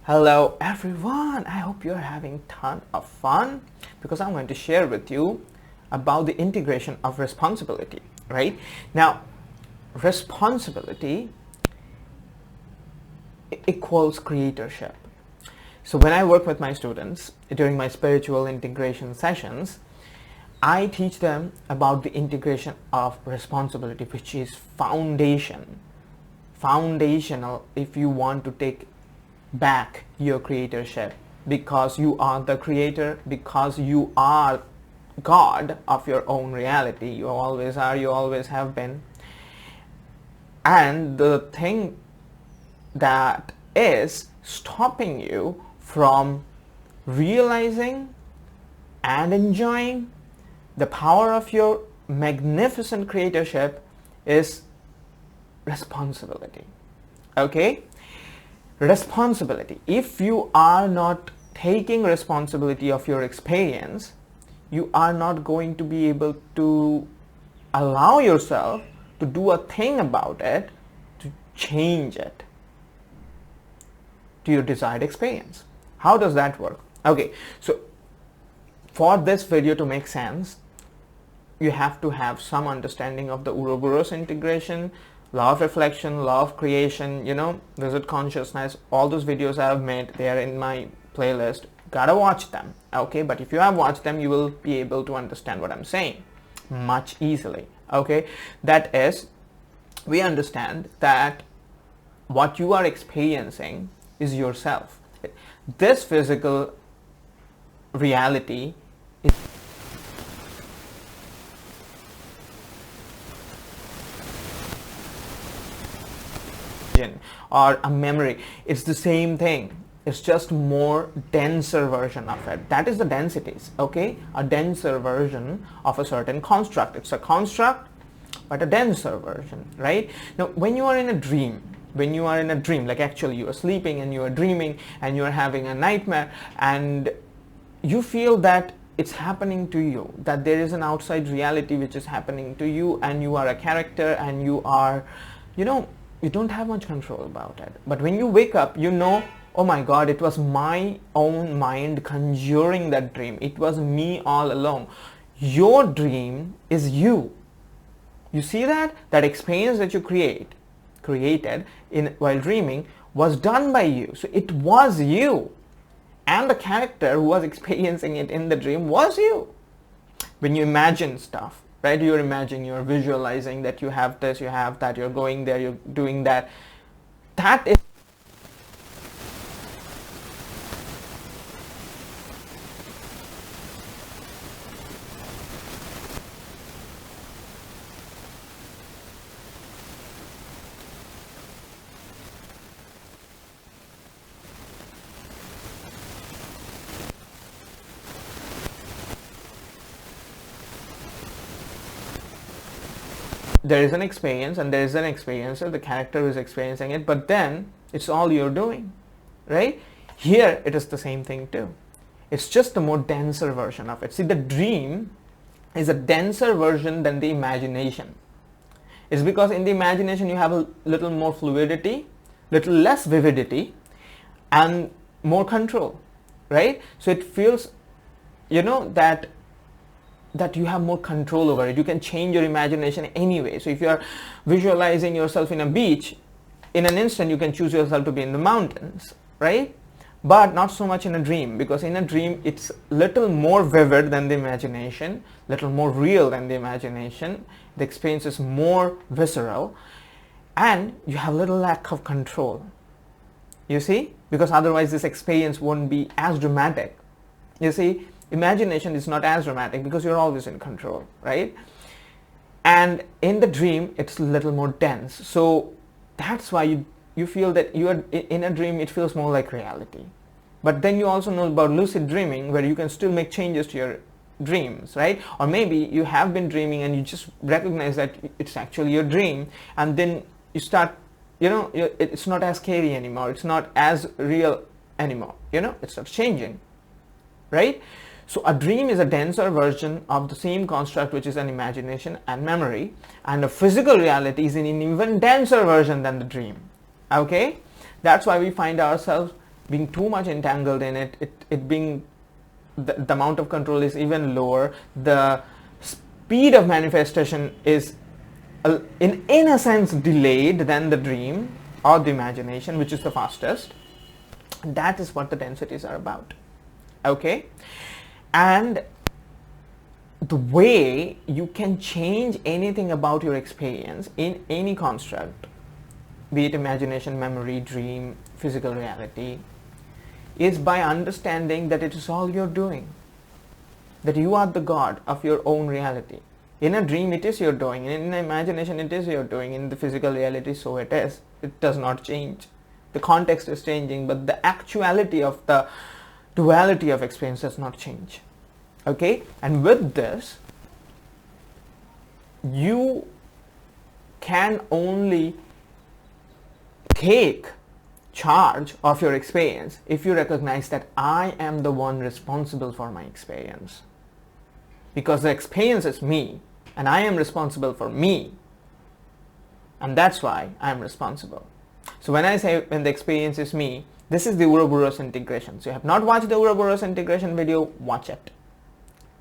Hello everyone, I hope you're having ton of fun because I'm going to share with you about the integration of responsibility, right? Now, responsibility equals creatorship. So when I work with my students during my spiritual integration sessions, I teach them about the integration of responsibility, which is foundational if you want to take back your creatorship, because you are the creator, because you are God of your own reality. You always are, you always have been. And the thing that is stopping you from realizing and enjoying the power of your magnificent creatorship is responsibility. Okay? Responsibility. If you are not taking responsibility of your experience, you are not going to be able to allow yourself to do a thing about it, to change it to your desired experience. How does that work? Okay, so for this video to make sense, you have to have some understanding of the Ouroboros integration, law of reflection, law of creation, visit consciousness. All those videos I have made, they are in my playlist. Gotta watch them, okay? But if you have watched them, you will be able to understand what I'm saying much easily, okay? That is, we understand that what you are experiencing is yourself. This physical reality is or a memory. It's the same thing. It's just more denser version of it. That is the densities, okay? A denser version of a certain construct. It's a construct, but a denser version, right? Now, when you are in a dream, like actually you are sleeping and you are dreaming and you are having a nightmare and you feel that it's happening to you, that there is an outside reality which is happening to you, and you are a character and you are, you don't have much control about it. But when you wake up, oh my God, it was my own mind conjuring that dream. It was me all along. Your dream is you. You see that? That experience that you created while dreaming was done by you. So it was you. And the character who was experiencing it in the dream was you. When you imagine stuff, right? You're imagining, you're visualizing that you have this, you have that, you're going there, you're doing that. That is there is an experience and there is an experiencer, the character who is experiencing it, but then it's all you're doing, right? Here it is the same thing too. It's just a more denser version of it. See, the dream is a denser version than the imagination. It's because in the imagination you have a little more fluidity, little less vividity, and more control, right? So it feels, that you have more control over it. You can change your imagination anyway. So if you are visualizing yourself in a beach, in an instant you can choose yourself to be in the mountains, right? But not so much in a dream, because in a dream it's little more vivid than the imagination, little more real than the imagination. The experience is more visceral, and you have little lack of control. You see? Because otherwise this experience won't be as dramatic. You see? Imagination is not as dramatic because you're always in control, right? And in the dream, it's a little more dense. So that's why you feel that you are in a dream, it feels more like reality. But then you also know about lucid dreaming, where you can still make changes to your dreams, right? Or maybe you have been dreaming and you just recognize that it's actually your dream, and then you start, it's not as scary anymore. It's not as real anymore. It starts changing, right? So a dream is a denser version of the same construct, which is an imagination and memory, and a physical reality is an even denser version than the dream. Okay? That's why we find ourselves being too much entangled in it, it being the amount of control is even lower. The speed of manifestation is in a sense delayed than the dream or the imagination, which is the fastest. That is what the densities are about. Okay, and the way you can change anything about your experience in any construct, be it imagination, memory, dream, physical reality, is by understanding that it is all you're doing, that you are the god of your own reality. In a dream it is your doing, in imagination it is your doing, in the physical reality so it is. It does not change. The context is changing, but the actuality of the duality of experience does not change. Okay, and with this you can only take charge of your experience if you recognize that I am the one responsible for my experience, because the experience is me and I am responsible for me, and that's why I am responsible. So when I say when the experience is me, this is the Ouroboros integration. So you have not watched the Ouroboros integration video, watch it,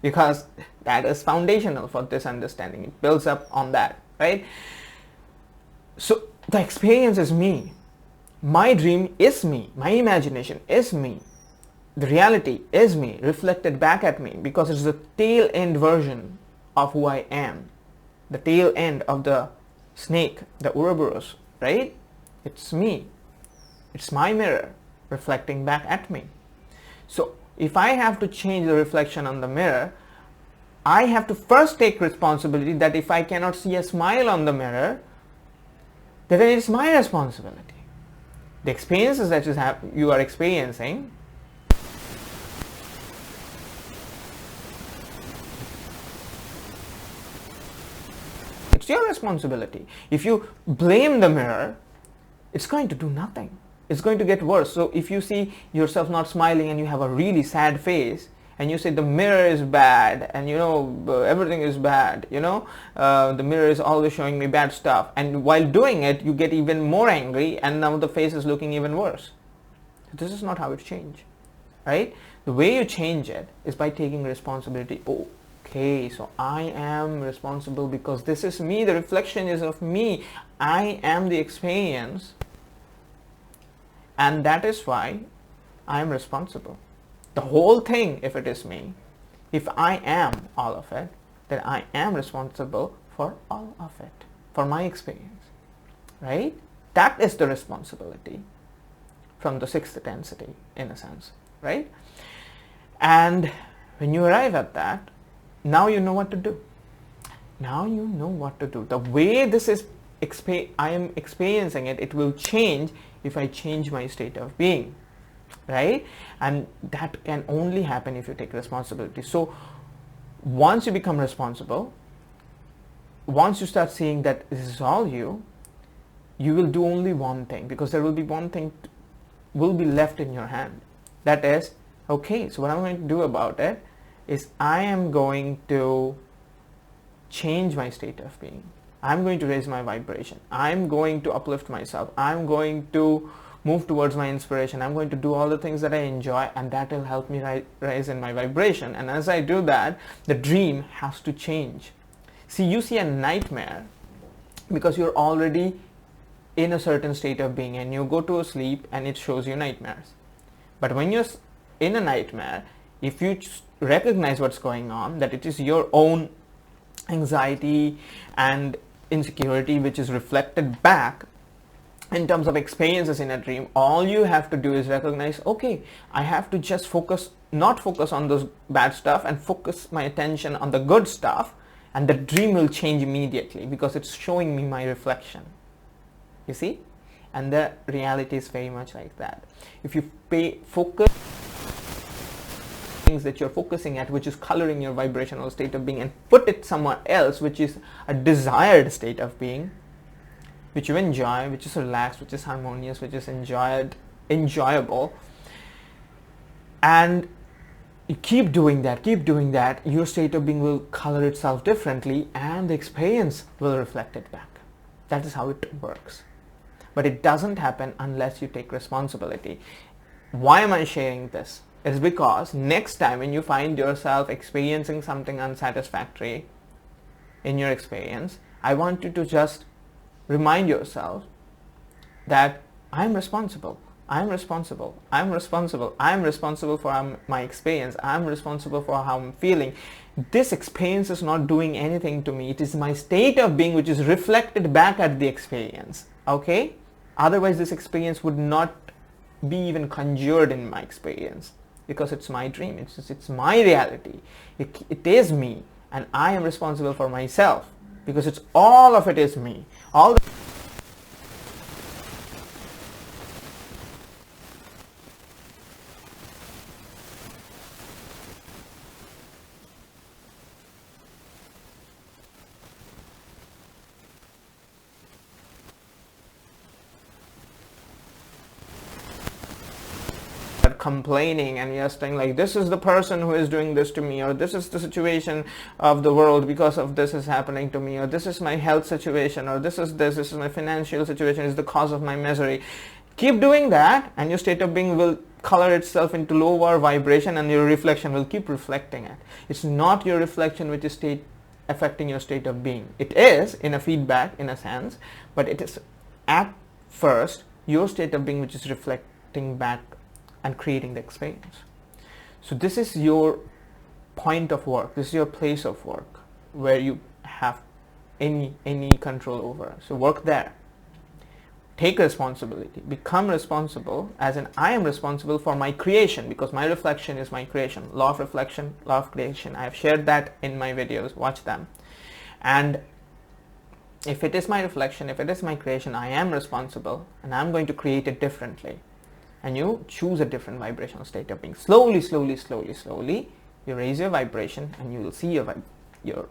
because that is foundational for this understanding. It builds up on that, right? So the experience is me. My dream is me. My imagination is me. The reality is me, reflected back at me, because it's the tail end version of who I am. The tail end of the snake, the Ouroboros, right? It's me. It's my mirror reflecting back at me. So if I have to change the reflection on the mirror, I have to first take responsibility that if I cannot see a smile on the mirror, then it's my responsibility. The experiences that you are experiencing, it's your responsibility. If you blame the mirror, it's going to do nothing. It's going to get worse. So if you see yourself not smiling and you have a really sad face, and you say the mirror is bad, and everything is bad, the mirror is always showing me bad stuff, and while doing it you get even more angry, and now the face is looking even worse. This is not how it changes, right? The way you change it is by taking responsibility. Okay, so I am responsible because this is me, the reflection is of me, I am the experience, and that is why I am responsible. The whole thing, if it is me, if I am all of it, then I am responsible for all of it, for my experience, right? That is the responsibility from the sixth density, in a sense, right? And when you arrive at that, now you know what to do. Now you know what to do. The way this is I am experiencing it, it will change if I change my state of being, right? And that can only happen if you take responsibility. So once you become responsible, once you start seeing that this is all you will do only one thing, because there will be one thing will be left in your hand. That is, okay, so what I'm going to do about it is I am going to change my state of being. I'm going to raise my vibration. I'm going to uplift myself. I'm going to move towards my inspiration. I'm going to do all the things that I enjoy, and that will help me rise in my vibration. And as I do that, the dream has to change. See, you see a nightmare because you're already in a certain state of being, and you go to sleep and it shows you nightmares. But when you're in a nightmare, if you recognize what's going on, that it is your own anxiety and insecurity which is reflected back in terms of experiences in a dream, all you have to do is recognize, okay, I have to just not focus on those bad stuff and focus my attention on the good stuff, and the dream will change immediately because it's showing me my reflection. You see? And the reality is very much like that. If you focus things that you're focusing at, which is coloring your vibrational state of being, and put it somewhere else, which is a desired state of being, which you enjoy, which is relaxed, which is harmonious, which is enjoyable, and you keep doing that, your state of being will color itself differently, and the experience will reflect it back. That is how it works. But it doesn't happen unless you take responsibility. Why am I sharing this? It's because next time when you find yourself experiencing something unsatisfactory in your experience, I want you to just remind yourself that I'm responsible. I'm responsible. I'm responsible. I'm responsible for my experience. I'm responsible for how I'm feeling. This experience is not doing anything to me. It is my state of being which is reflected back at the experience. Okay? Otherwise, this experience would not be even conjured in my experience, because it's my dream. It's my reality. It is me, and I am responsible for myself, because it's all of it is me. All the complaining and you're saying like, this is the person who is doing this to me, or this is the situation of the world because of this is happening to me, or this is my health situation, or this is my financial situation is the cause of my misery. Keep doing that and your state of being will color itself into lower vibration, and your reflection will keep reflecting it. It's not your reflection which is affecting your state of being. It is in a feedback in a sense, but it is at first your state of being which is reflecting back and creating the experience. So this is your point of work. This is your place of work where you have any control over. So work there. Take responsibility. Become responsible, as in I am responsible for my creation, because my reflection is my creation. Law of reflection, law of creation. I have shared that in my videos. Watch them. And if it is my reflection, if it is my creation, I am responsible, and I'm going to create it differently. And you choose a different vibrational state of being. Slowly, you raise your vibration, and you will see your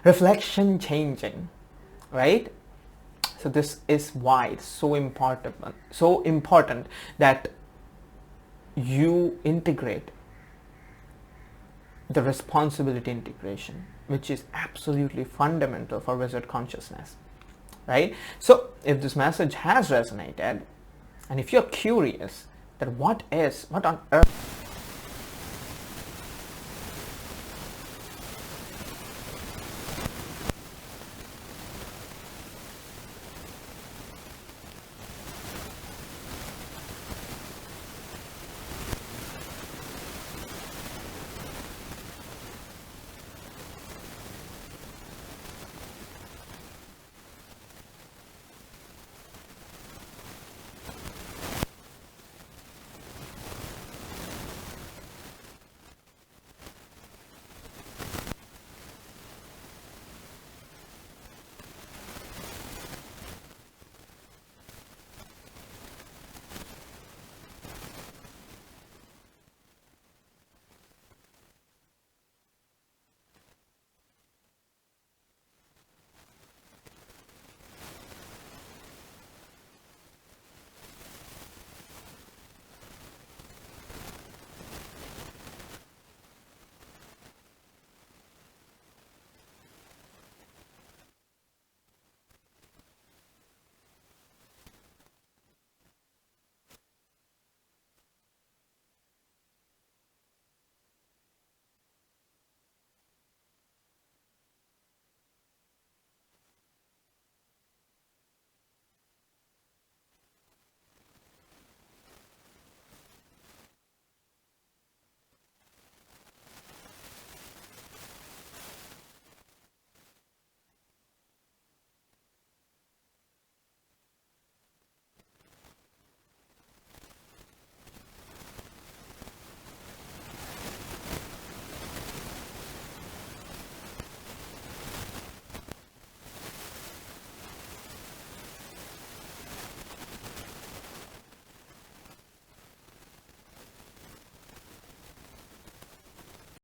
reflection changing, right? So this is why it's so important that you integrate the responsibility integration, which is absolutely fundamental for wizard consciousness, right? So if this message has resonated, and if you're curious that what on earth